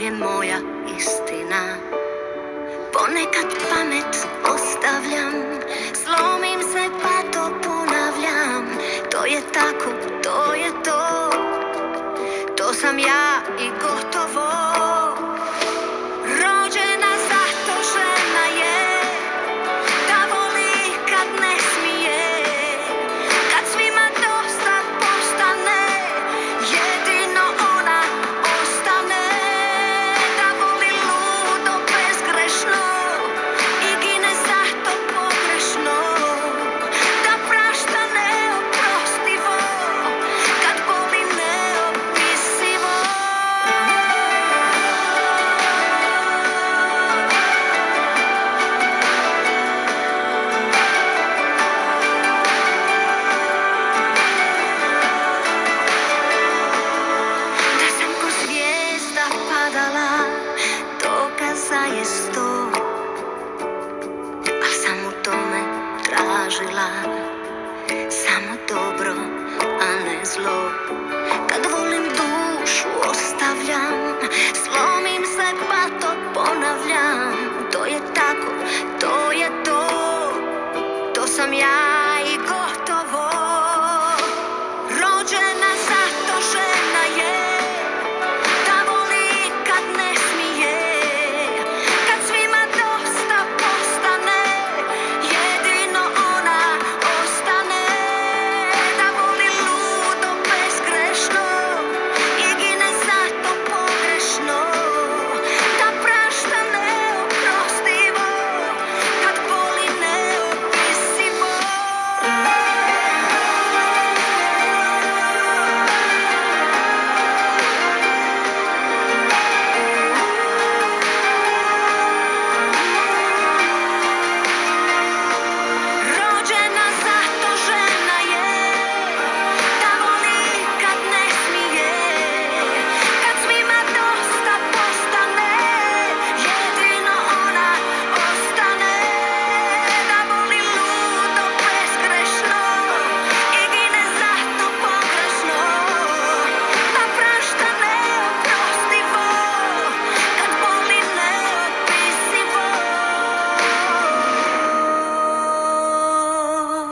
je moja istina. Ponekad pamet ostavljam, slomim se pa to ponavljam. To je tako, to je to, to sam ja i gotovo. Rođena zato žena je, da voli kad ne smije, kad svima dosta postane, jedino ona ostane. Da voli ludo, bezgrešno i gine zato pogrešno, da prašta neoprostivo, kad boli neopisivo. Da sam ko zvijezda padala, dokaza je sto.